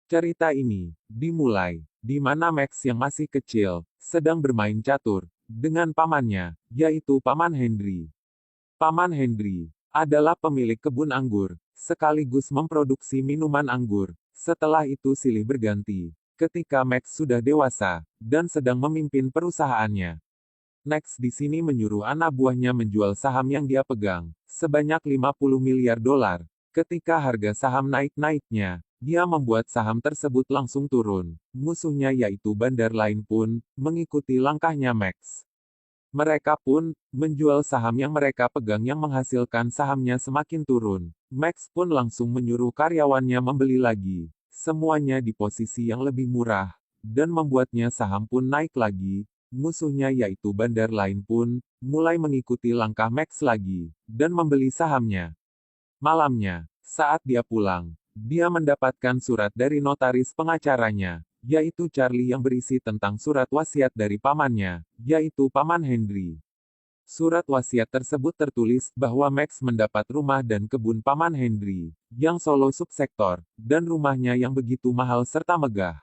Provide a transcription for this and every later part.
Cerita ini dimulai di mana Max yang masih kecil sedang bermain catur dengan pamannya, yaitu Paman Henry. Paman Henry adalah pemilik kebun anggur, sekaligus memproduksi minuman anggur. Setelah itu silih berganti. Ketika Max sudah dewasa dan sedang memimpin perusahaannya, Max di sini menyuruh anak buahnya menjual saham yang dia pegang, sebanyak 50 miliar dolar. Ketika harga saham naik-naiknya, dia membuat saham tersebut langsung turun. Musuhnya yaitu bandar lain pun mengikuti langkahnya Max. Mereka pun menjual saham yang mereka pegang yang menghasilkan sahamnya semakin turun. Max pun langsung menyuruh karyawannya membeli lagi. Semuanya di posisi yang lebih murah, dan membuatnya saham pun naik lagi. Musuhnya yaitu bandar lain pun mulai mengikuti langkah Max lagi, dan membeli sahamnya. Malamnya, saat dia pulang, dia mendapatkan surat dari notaris pengacaranya, yaitu Charlie yang berisi tentang surat wasiat dari pamannya, yaitu Paman Henry. Surat wasiat tersebut tertulis bahwa Max mendapat rumah dan kebun Paman Henry, yang solo subsektor, dan rumahnya yang begitu mahal serta megah.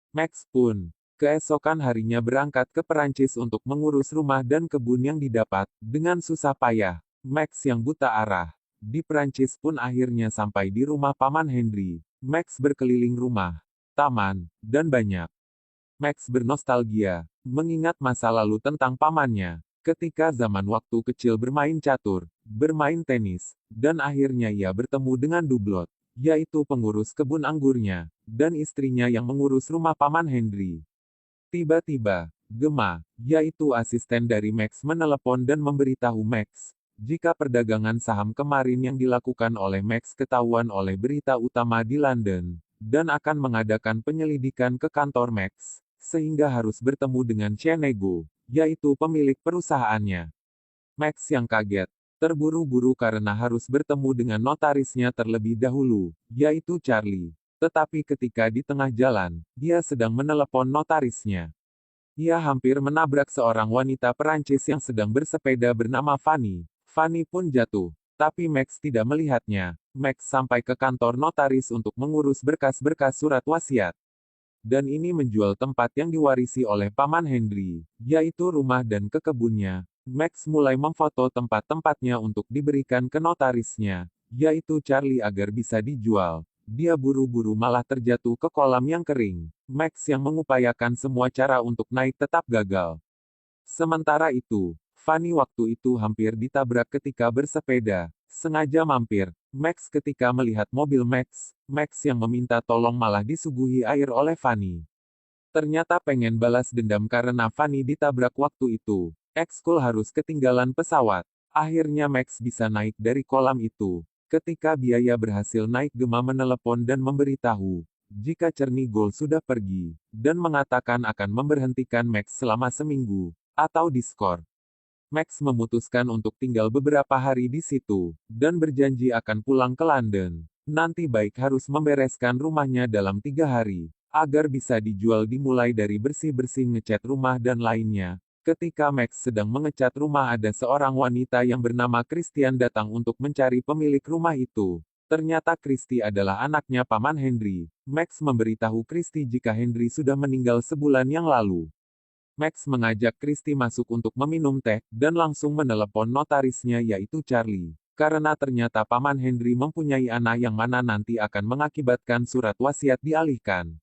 Max pun, keesokan harinya berangkat ke Perancis untuk mengurus rumah dan kebun yang didapat, dengan susah payah. Max yang buta arah, di Perancis pun akhirnya sampai di rumah Paman Henry. Max berkeliling rumah, taman, dan banyak. Max bernostalgia, mengingat masa lalu tentang pamannya, ketika zaman waktu kecil bermain catur, bermain tenis, dan akhirnya ia bertemu dengan Dublot, yaitu pengurus kebun anggurnya, dan istrinya yang mengurus rumah Paman Henry. Tiba-tiba, Gemma, yaitu asisten dari Max menelepon dan memberitahu Max, jika perdagangan saham kemarin yang dilakukan oleh Max ketahuan oleh berita utama di London, dan akan mengadakan penyelidikan ke kantor Max, sehingga harus bertemu dengan Chenego, yaitu pemilik perusahaannya. Max yang kaget, terburu-buru karena harus bertemu dengan notarisnya terlebih dahulu, yaitu Charlie. Tetapi ketika di tengah jalan, dia sedang menelepon notarisnya. Ia hampir menabrak seorang wanita Perancis yang sedang bersepeda bernama Fanny. Fanny pun jatuh, tapi Max tidak melihatnya. Max sampai ke kantor notaris untuk mengurus berkas-berkas surat wasiat. Dan ini menjual tempat yang diwarisi oleh Paman Henry, yaitu rumah dan kebunnya. Max mulai memfoto tempat-tempatnya untuk diberikan ke notarisnya, yaitu Charlie agar bisa dijual. Dia buru-buru malah terjatuh ke kolam yang kering. Max yang mengupayakan semua cara untuk naik tetap gagal. Sementara itu, Fanny waktu itu hampir ditabrak ketika bersepeda, sengaja mampir. Max ketika melihat mobil Max, Max yang meminta tolong malah disuguhi air oleh Fanny. Ternyata pengen balas dendam karena Fanny ditabrak waktu itu. Ekskul harus ketinggalan pesawat. Akhirnya Max bisa naik dari kolam itu. Ketika biaya berhasil naik, Gemma menelepon dan memberitahu, jika Cernigol sudah pergi, dan mengatakan akan memberhentikan Max selama seminggu, atau diskor. Max memutuskan untuk tinggal beberapa hari di situ, dan berjanji akan pulang ke London. Nanti baik harus membereskan rumahnya dalam 3 hari, agar bisa dijual dimulai dari bersih-bersih ngecat rumah dan lainnya. Ketika Max sedang mengecat rumah ada seorang wanita yang bernama Christian datang untuk mencari pemilik rumah itu. Ternyata Christy adalah anaknya Paman Henry. Max memberitahu Christy jika Henry sudah meninggal sebulan yang lalu. Max mengajak Christy masuk untuk meminum teh, dan langsung menelepon notarisnya yaitu Charlie. Karena ternyata Paman Henry mempunyai anak yang mana nanti akan mengakibatkan surat wasiat dialihkan.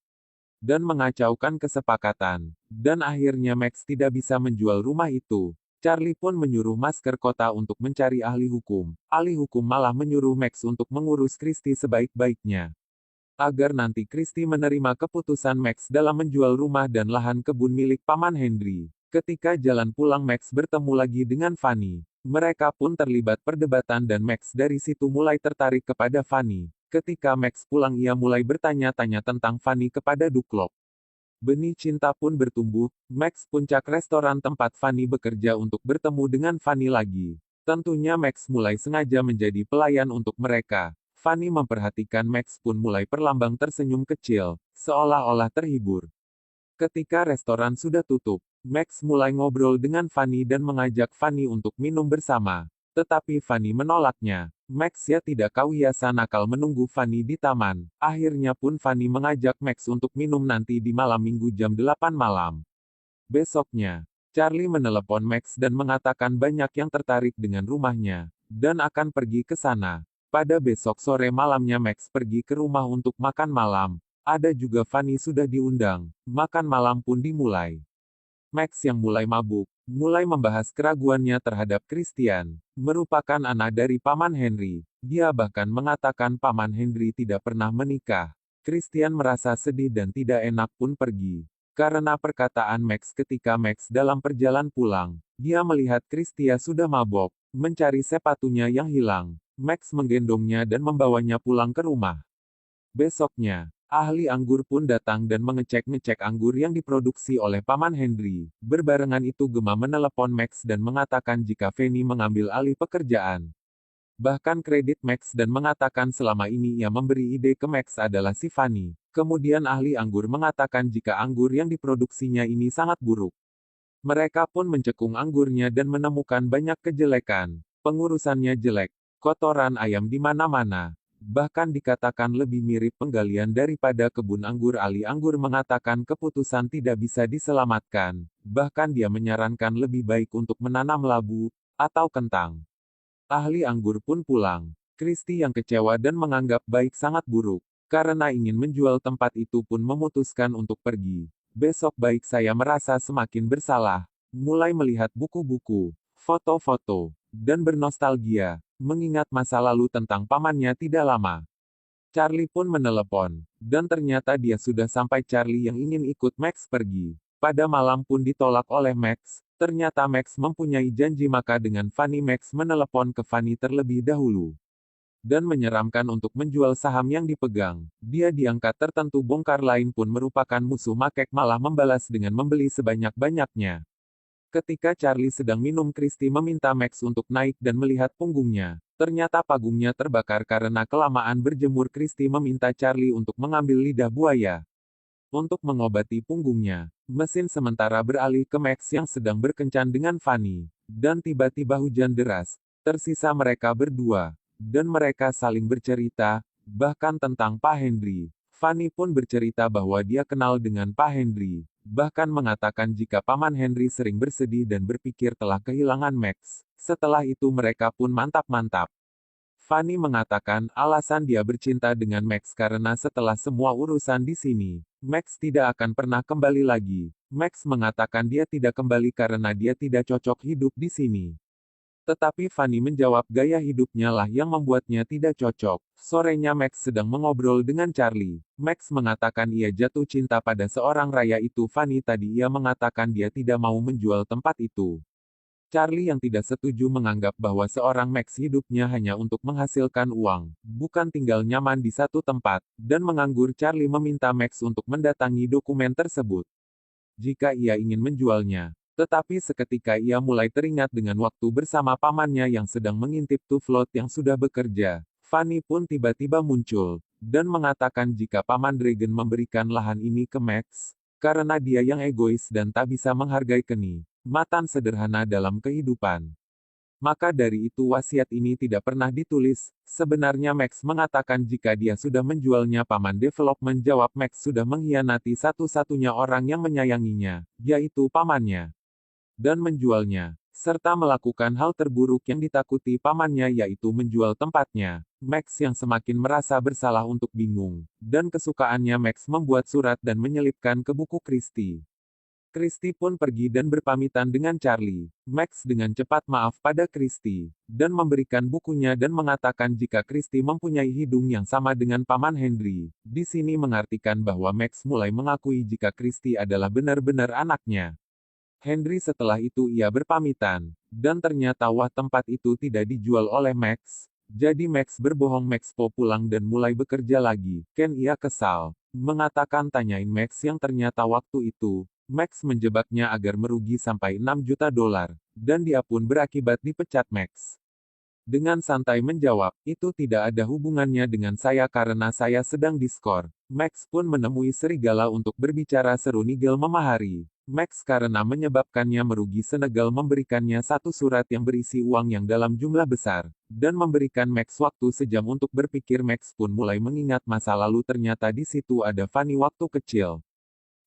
Dan mengacaukan kesepakatan. Dan akhirnya Max tidak bisa menjual rumah itu. Charlie pun menyuruh masker kota untuk mencari ahli hukum. Ahli hukum malah menyuruh Max untuk mengurus Christy sebaik-baiknya. Agar nanti Christy menerima keputusan Max dalam menjual rumah dan lahan kebun milik Paman Henry. Ketika jalan pulang Max bertemu lagi dengan Fanny. Mereka pun terlibat perdebatan dan Max dari situ mulai tertarik kepada Fanny. Ketika Max pulang ia mulai bertanya-tanya tentang Fanny kepada Duklok. Benih cinta pun bertumbuh, Max puncak restoran tempat Fanny bekerja untuk bertemu dengan Fanny lagi. Tentunya Max mulai sengaja menjadi pelayan untuk mereka. Fanny memperhatikan Max pun mulai perlambang tersenyum kecil, seolah-olah terhibur. Ketika restoran sudah tutup, Max mulai ngobrol dengan Fanny dan mengajak Fanny untuk minum bersama. Tetapi Fanny menolaknya. Max ya tidak kau biasa nakal menunggu Fanny di taman. Akhirnya pun Fanny mengajak Max untuk minum nanti di malam minggu jam 8 malam. Besoknya, Charlie menelepon Max dan mengatakan banyak yang tertarik dengan rumahnya, dan akan pergi ke sana. Pada besok sore malamnya Max pergi ke rumah untuk makan malam. Ada juga Fanny sudah diundang. Makan malam pun dimulai. Max yang mulai mabuk, mulai membahas keraguannya terhadap Christian, merupakan anak dari Paman Henry. Dia bahkan mengatakan Paman Henry tidak pernah menikah. Christian merasa sedih dan tidak enak pun pergi. Karena perkataan Max ketika Max dalam perjalanan pulang, dia melihat Christian sudah mabok, mencari sepatunya yang hilang. Max menggendongnya dan membawanya pulang ke rumah. Besoknya, ahli anggur pun datang dan mengecek-ngecek anggur yang diproduksi oleh Paman Henry. Berbarengan itu Gemma menelepon Max dan mengatakan jika Fanny mengambil alih pekerjaan. Bahkan kredit Max dan mengatakan selama ini ia memberi ide ke Max adalah si Fanny. Kemudian ahli anggur mengatakan jika anggur yang diproduksinya ini sangat buruk. Mereka pun mencekung anggurnya dan menemukan banyak kejelekan. Pengurusannya jelek, kotoran ayam di mana-mana. Bahkan dikatakan lebih mirip penggalian daripada kebun anggur. Ahli anggur mengatakan keputusan tidak bisa diselamatkan. Bahkan dia menyarankan lebih baik untuk menanam labu atau kentang. Ahli anggur pun pulang. Christy yang kecewa dan menganggap baik sangat buruk. Karena ingin menjual tempat itu pun memutuskan untuk pergi. Besok baik saya merasa semakin bersalah. Mulai melihat buku-buku, foto-foto, dan bernostalgia. Mengingat masa lalu tentang pamannya tidak lama. Charlie pun menelepon. Dan ternyata dia sudah sampai. Charlie yang ingin ikut Max pergi. Pada malam pun ditolak oleh Max. Ternyata Max mempunyai janji maka dengan Fanny Max menelepon ke Fanny terlebih dahulu. Dan menyeramkan untuk menjual saham yang dipegang. Dia diangkat tertentu bongkar lain pun merupakan musuh makek malah membalas dengan membeli sebanyak-banyaknya. Ketika Charlie sedang minum Christy meminta Max untuk naik dan melihat punggungnya. Ternyata panggungnya terbakar karena kelamaan berjemur. Christy meminta Charlie untuk mengambil lidah buaya. Untuk mengobati punggungnya. Mesin sementara beralih ke Max yang sedang berkencan dengan Fanny. Dan tiba-tiba hujan deras. Tersisa mereka berdua. Dan mereka saling bercerita, bahkan tentang Pak Henry. Fanny pun bercerita bahwa dia kenal dengan Pak Henry, bahkan mengatakan jika Paman Henry sering bersedih dan berpikir telah kehilangan Max. Setelah itu mereka pun mantap-mantap. Fanny mengatakan alasan dia bercinta dengan Max karena setelah semua urusan di sini, Max tidak akan pernah kembali lagi. Max mengatakan dia tidak kembali karena dia tidak cocok hidup di sini. Tetapi Fanny menjawab gaya hidupnya lah yang membuatnya tidak cocok. Sorenya Max sedang mengobrol dengan Charlie. Max mengatakan ia jatuh cinta pada seorang raya itu. Fanny tadi ia mengatakan dia tidak mau menjual tempat itu. Charlie yang tidak setuju menganggap bahwa seorang Max hidupnya hanya untuk menghasilkan uang, bukan tinggal nyaman di satu tempat, dan menganggur. Charlie meminta Max untuk mendatangi dokumen tersebut. Jika ia ingin menjualnya. Tetapi seketika ia mulai teringat dengan waktu bersama pamannya yang sedang mengintip Tuflot yang sudah bekerja. Fanny pun tiba-tiba muncul, dan mengatakan jika Paman Dragon memberikan lahan ini ke Max, karena dia yang egois dan tak bisa menghargai kenikmatan sederhana dalam kehidupan. Maka dari itu wasiat ini tidak pernah ditulis. Sebenarnya Max mengatakan jika dia sudah menjualnya. Paman Development jawab Max sudah mengkhianati satu-satunya orang yang menyayanginya, yaitu pamannya. Dan menjualnya, serta melakukan hal terburuk yang ditakuti pamannya yaitu menjual tempatnya. Max yang semakin merasa bersalah untuk bingung, dan kesukaannya Max membuat surat dan menyelipkan ke buku Christy. Christy pun pergi dan berpamitan dengan Charlie. Max dengan cepat maaf pada Christy, dan memberikan bukunya dan mengatakan jika Christy mempunyai hidung yang sama dengan Paman Henry. Di sini mengartikan bahwa Max mulai mengakui jika Christy adalah benar-benar anaknya. Henry setelah itu ia berpamitan, dan ternyata wah tempat itu tidak dijual oleh Max. Jadi Max berbohong. Max pulang dan mulai bekerja lagi. Ken ia kesal, mengatakan tanyain Max yang ternyata waktu itu, Max menjebaknya agar merugi sampai 6 juta dolar, dan dia pun berakibat dipecat. Max dengan santai menjawab, itu tidak ada hubungannya dengan saya karena saya sedang diskor. Max pun menemui serigala untuk berbicara. Seru Nigel memahari. Max karena menyebabkannya merugi Senegal memberikannya satu surat yang berisi uang yang dalam jumlah besar, dan memberikan Max waktu sejam untuk berpikir. Max pun mulai mengingat masa lalu. Ternyata di situ ada Fanny waktu kecil.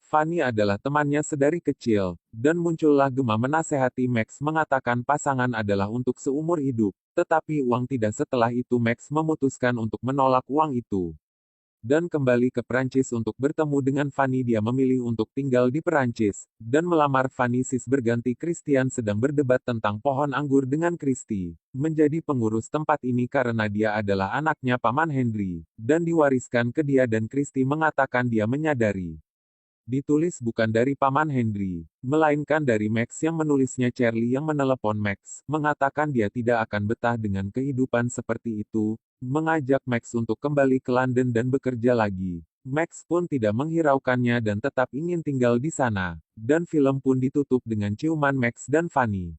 Fanny adalah temannya sedari kecil, dan muncullah Gemma menasehati Max mengatakan pasangan adalah untuk seumur hidup, tetapi uang tidak. Setelah itu Max memutuskan untuk menolak uang itu dan kembali ke Perancis untuk bertemu dengan Fanny. Dia memilih untuk tinggal di Perancis, dan melamar Fanny. Sis berganti Christian sedang berdebat tentang pohon anggur dengan Christy, menjadi pengurus tempat ini karena dia adalah anaknya Paman Henry, dan diwariskan ke dia. Dan Christy mengatakan dia menyadari. Ditulis bukan dari Paman Henry, melainkan dari Max yang menulisnya. Charlie yang menelepon Max, mengatakan dia tidak akan betah dengan kehidupan seperti itu, mengajak Max untuk kembali ke London dan bekerja lagi. Max pun tidak menghiraukannya dan tetap ingin tinggal di sana, dan film pun ditutup dengan ciuman Max dan Fanny.